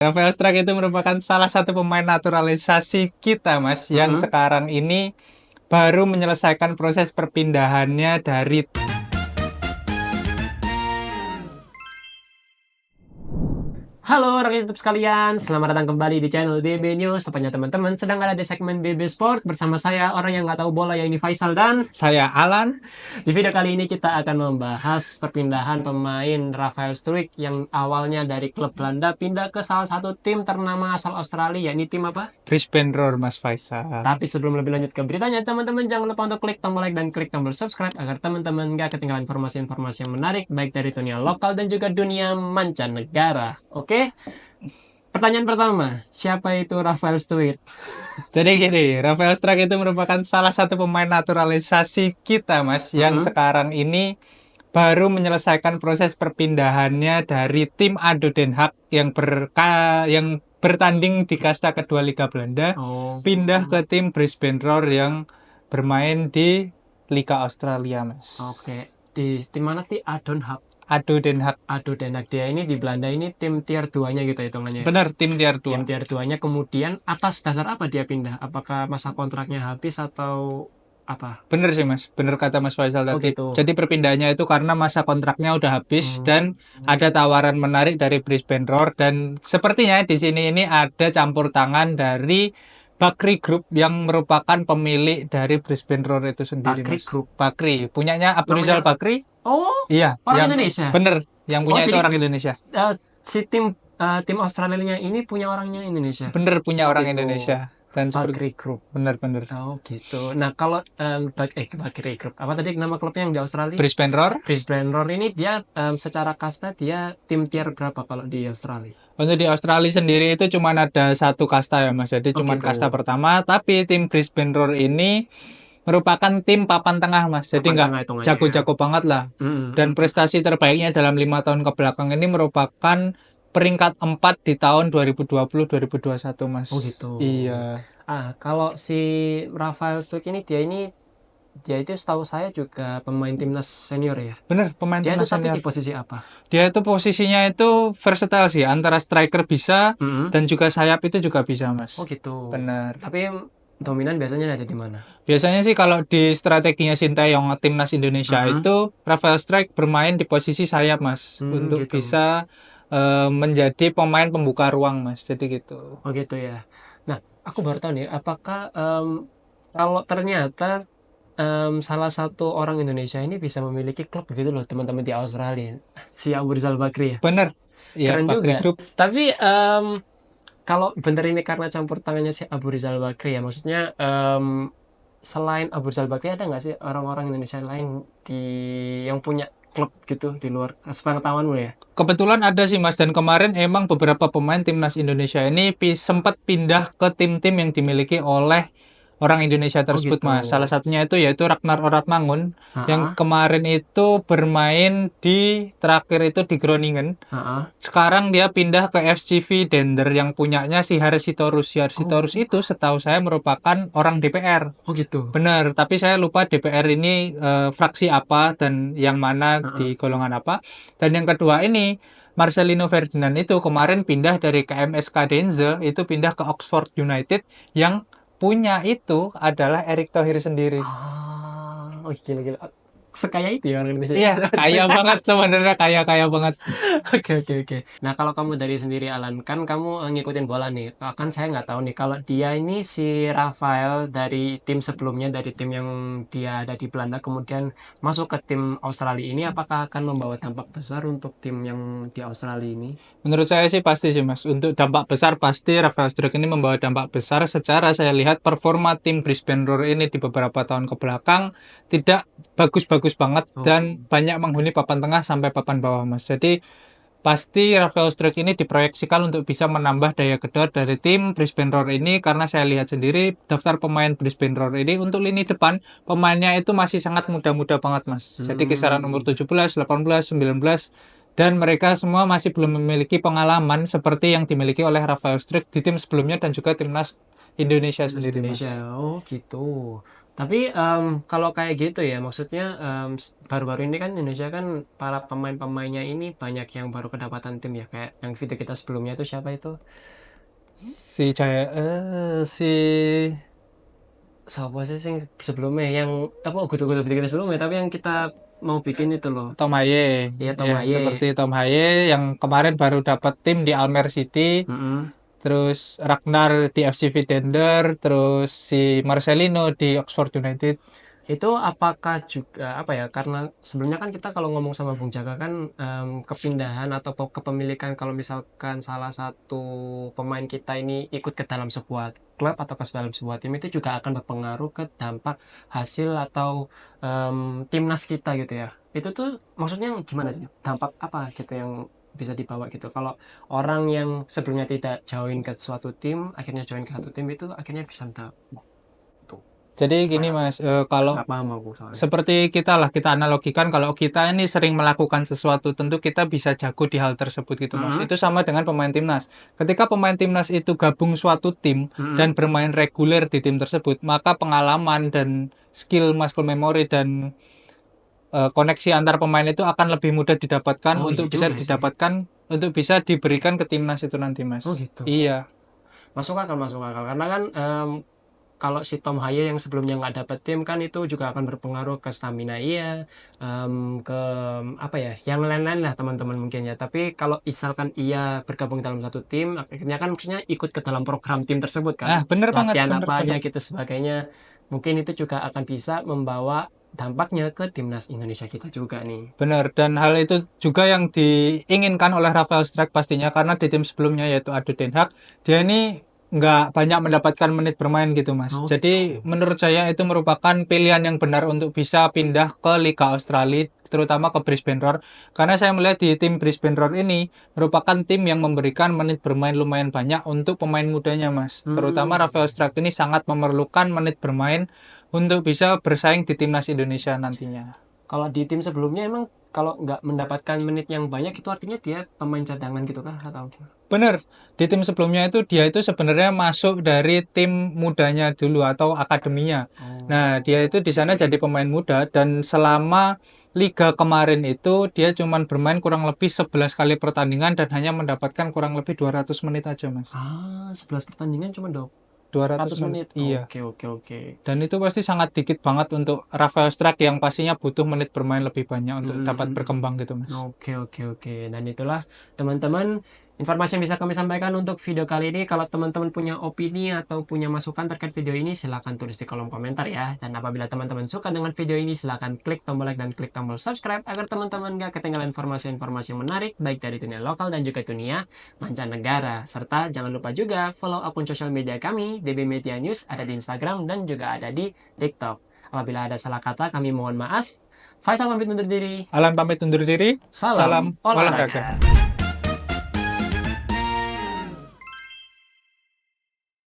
Rafael Struijk itu merupakan salah satu pemain naturalisasi kita, Mas, yang sekarang ini baru menyelesaikan proses perpindahannya dari. Halo rakyat YouTube sekalian, selamat datang kembali di channel BB News. Tepatnya teman-teman sedang ada di segmen BB Sport bersama saya, orang yang nggak tahu bola, yang ini Faisal. Dan Saya Alan. di video kali ini kita akan membahas perpindahan pemain Rafael Struijk yang awalnya dari klub Belanda pindah ke salah satu tim ternama asal Australia. Ini tim apa? Brisbane Roar, Mas Faisal. Tapi sebelum lebih lanjut ke beritanya, teman-teman jangan lupa untuk klik tombol like dan klik tombol subscribe agar teman-teman nggak ketinggalan informasi-informasi yang menarik baik dari dunia lokal dan juga dunia mancanegara. Oke? Pertanyaan pertama, siapa itu Rafael Struijk? Jadi gini, Rafael Struijk itu merupakan salah satu pemain naturalisasi kita, Mas, yang sekarang ini baru menyelesaikan proses perpindahannya dari tim ADO Den Haag yang bertanding di kasta kedua Liga Belanda, pindah ke tim Brisbane Roar yang bermain di Liga Australia, Mas. Oke, di tim mana sih? ADO Den Haag. ADO Den Haag. ADO Den Haag, dia ini di Belanda ini tim tier 2-nya gitu hitungannya. Benar, tim tier 2. Tim tier 2-nya, kemudian atas dasar apa dia pindah? Apakah masa kontraknya habis atau apa? Bener sih, Mas, bener kata Mas Faisal tadi. Gitu. Jadi perpindahannya itu karena masa kontraknya udah habis dan ada tawaran menarik dari Brisbane Roar, dan sepertinya di sini ini ada campur tangan dari Bakri Group yang merupakan pemilik dari Brisbane Roar itu sendiri, Bakri Mas. Group. Bakri, punyanya Abu Rizal Bakri. Oh, Iya, orang Indonesia. Bener, yang punya itu jadi orang Indonesia. Si tim Australia ini punya orangnya Indonesia. Bener, punya orang Gitu. Indonesia. Dan Bakri Group. Bener. Oh gitu. Nah kalau Bakri Group, apa tadi nama klubnya yang di Australia? Brisbane Roar. Brisbane Roar ini dia secara kasta dia tim tier berapa kalau di Australia? Untuk di Australia sendiri itu cuma ada satu kasta ya, Mas. Jadi cuma gitu. kasta pertama. Tapi tim Brisbane Roar ini merupakan tim papan tengah, Mas. Jadi nggak jago-jago banget lah. Dan prestasi terbaiknya dalam 5 tahun ke belakang ini merupakan peringkat 4 di tahun 2020-2021, Mas. Oh gitu. Iya. Kalau si Rafael Struijk ini dia itu setahu saya juga pemain timnas senior ya. Bener, pemain Dia timnas itu tapi senior. di posisi apa? Dia itu posisinya itu versatile sih, antara striker bisa dan juga sayap itu juga bisa, Mas. Oh gitu. Bener. Tapi dominan biasanya ada di mana? Biasanya sih kalau di strateginya Sinteyong timnas Indonesia itu Rafael Struijk bermain di posisi sayap, Mas, untuk gitu. bisa menjadi pemain pembuka ruang, Mas. Jadi gitu. Oh gitu ya. Nah, aku baru tahu nih, apakah kalau ternyata salah satu orang Indonesia ini bisa memiliki klub gitu loh, teman-teman di Australia, si Abu Rizal Bakri ya. Bener. Ya, Keren Bakri juga. Group. Tapi kalau bener ini karena campur tangannya si Abu Rizal Bakri ya, maksudnya selain Abu Rizal Bakri ada nggak sih orang-orang Indonesia lain yang punya klub gitu di luar sepengetahuanmu ya? Kebetulan ada sih, Mas, dan kemarin emang beberapa pemain timnas Indonesia ini sempat pindah ke tim-tim yang dimiliki oleh orang Indonesia tersebut, gitu. Mas. Salah satunya itu yaitu Ragnar Oratmangun yang kemarin itu bermain terakhir itu di Groningen. Sekarang dia pindah ke FCV Dender yang punyanya si Haris Sitorus. Si Haris Sitorus itu setahu saya merupakan orang DPR. Oh gitu. Benar, tapi saya lupa DPR ini fraksi apa dan yang mana di golongan apa. Dan yang kedua ini Marcelino Ferdinand itu kemarin pindah dari KMS Kadenze, itu pindah ke Oxford United yang punya itu adalah Erick Thohir sendiri. Oh gila. Sekaya itu ya orang Indonesia. Iya, kaya banget sebenarnya, kaya banget. Oke. Nah kalau kamu dari sendiri Alan, kan kamu ngikutin bola nih. Kan saya nggak tahu nih kalau dia ini si Rafael dari tim sebelumnya, dari tim yang dia ada di Belanda, kemudian masuk ke tim Australia ini, apakah akan membawa dampak besar untuk tim yang di Australia ini? Menurut saya sih pasti sih, Mas. Untuk dampak besar pasti Rafael Struijk ini membawa dampak besar. Secara saya lihat performa tim Brisbane Roar ini di beberapa tahun ke belakang tidak bagus banget dan banyak menghuni papan tengah sampai papan bawah, Mas. Jadi pasti Rafael Struijk ini diproyeksikan untuk bisa menambah daya gedor dari tim Brisbane Roar ini, karena saya lihat sendiri daftar pemain Brisbane Roar ini untuk lini depan pemainnya itu masih sangat muda-muda banget, Mas. Jadi kisaran umur 17, 18, 19 dan mereka semua masih belum memiliki pengalaman seperti yang dimiliki oleh Rafael Struijk di tim sebelumnya dan juga timnas Indonesia Timnas sendiri, Mas. Indonesia. Oh, gitu. Tapi kalau kayak gitu ya, maksudnya baru-baru ini kan Indonesia kan para pemain-pemainnya ini banyak yang baru kedapatan tim ya, kayak yang video kita sebelumnya itu siapa itu? Si Jaya si Siapa sih yang sebelumnya yang apa kudu-kudu video kita sebelumnya, tapi yang kita mau bikin itu loh. Tom Haye. Iya, Tom Ya, Haye. seperti Tom Haye yang kemarin baru dapat tim di Almer City, Mm-mm. terus Ragnar di FC Vidender, terus si Marcelino di Oxford United. Itu apakah juga apa ya? Karena sebelumnya kan kita kalau ngomong sama Bung Jaka kan kepindahan atau kepemilikan kalau misalkan salah satu pemain kita ini ikut ke dalam sebuah klub atau ke dalam sebuah tim itu juga akan berpengaruh ke dampak hasil atau timnas kita gitu ya. Itu tuh maksudnya gimana sih? Dampak apa gitu yang bisa dibawa gitu. Kalau orang yang sebelumnya tidak join ke suatu tim, akhirnya join ke satu tim itu akhirnya bisa tahu. Jadi gini Mas, kalau Nggak paham aku soalnya. seperti kita lah, kita analogikan kalau kita ini sering melakukan sesuatu, tentu kita bisa jago di hal tersebut gitu Mas. Mm-mm. Itu sama dengan pemain timnas. Ketika pemain timnas itu gabung suatu tim Mm-mm. dan bermain reguler di tim tersebut, maka pengalaman dan skill muscle memory dan koneksi antar pemain itu akan lebih mudah didapatkan Oh, iya untuk bisa juga sih. didapatkan untuk bisa diberikan ke timnas itu nanti Mas. Oh, gitu. Iya, Masuk akal. Karena kan kalau si Tom Haye yang sebelumnya nggak dapet tim kan itu juga akan berpengaruh ke stamina iya, ke apa ya, yang lain-lain lah teman-teman mungkin ya. Tapi kalau misalkan ia bergabung dalam satu tim, akhirnya kan maksudnya ikut ke dalam program tim tersebut kan, bener banget, latihan bener apa aja bener. gitu sebagainya. Mungkin itu juga akan bisa membawa dampaknya ke timnas Indonesia kita juga nih. Benar, dan hal itu juga yang diinginkan oleh Rafael Struijk pastinya karena di tim sebelumnya yaitu Ado Den Haag, dia ini nggak banyak mendapatkan menit bermain gitu Mas. Oh, Jadi menurut saya itu merupakan pilihan yang benar untuk bisa pindah ke Liga Australia, terutama ke Brisbane Roar. Karena saya melihat di tim Brisbane Roar ini merupakan tim yang memberikan menit bermain lumayan banyak untuk pemain mudanya Mas. Terutama Rafael Struijk ini sangat memerlukan menit bermain untuk bisa bersaing di timnas Indonesia nantinya. Kalau di tim sebelumnya emang kalau nggak mendapatkan menit yang banyak itu artinya dia pemain cadangan gitu kah atau gimana? Bener, di tim sebelumnya itu dia itu sebenarnya masuk dari tim mudanya dulu atau akademinya. Oh. Nah, dia itu di sana jadi pemain muda dan selama liga kemarin itu dia cuman bermain kurang lebih 11 kali pertandingan dan hanya mendapatkan kurang lebih 200 menit aja, Mas. 11 pertandingan cuma 200 100 menit. menit. Iya. Oke. Dan itu pasti sangat dikit banget untuk Rafael Struijk yang pastinya butuh menit bermain lebih banyak untuk dapat berkembang gitu, Mas. Oke. Dan itulah teman-teman informasi yang bisa kami sampaikan untuk video kali ini. Kalau teman-teman punya opini atau punya masukan terkait video ini, silahkan tulis di kolom komentar ya. Dan apabila teman-teman suka dengan video ini, silahkan klik tombol like dan klik tombol subscribe agar teman-teman gak ketinggalan informasi-informasi yang menarik, baik dari dunia lokal dan juga dunia mancanegara. Serta jangan lupa juga follow akun sosial media kami, DB Media News, ada di Instagram dan juga ada di TikTok. Apabila ada salah kata, kami mohon maaf. Faisal pamit undur diri. Alan pamit undur diri. Salam olahraga.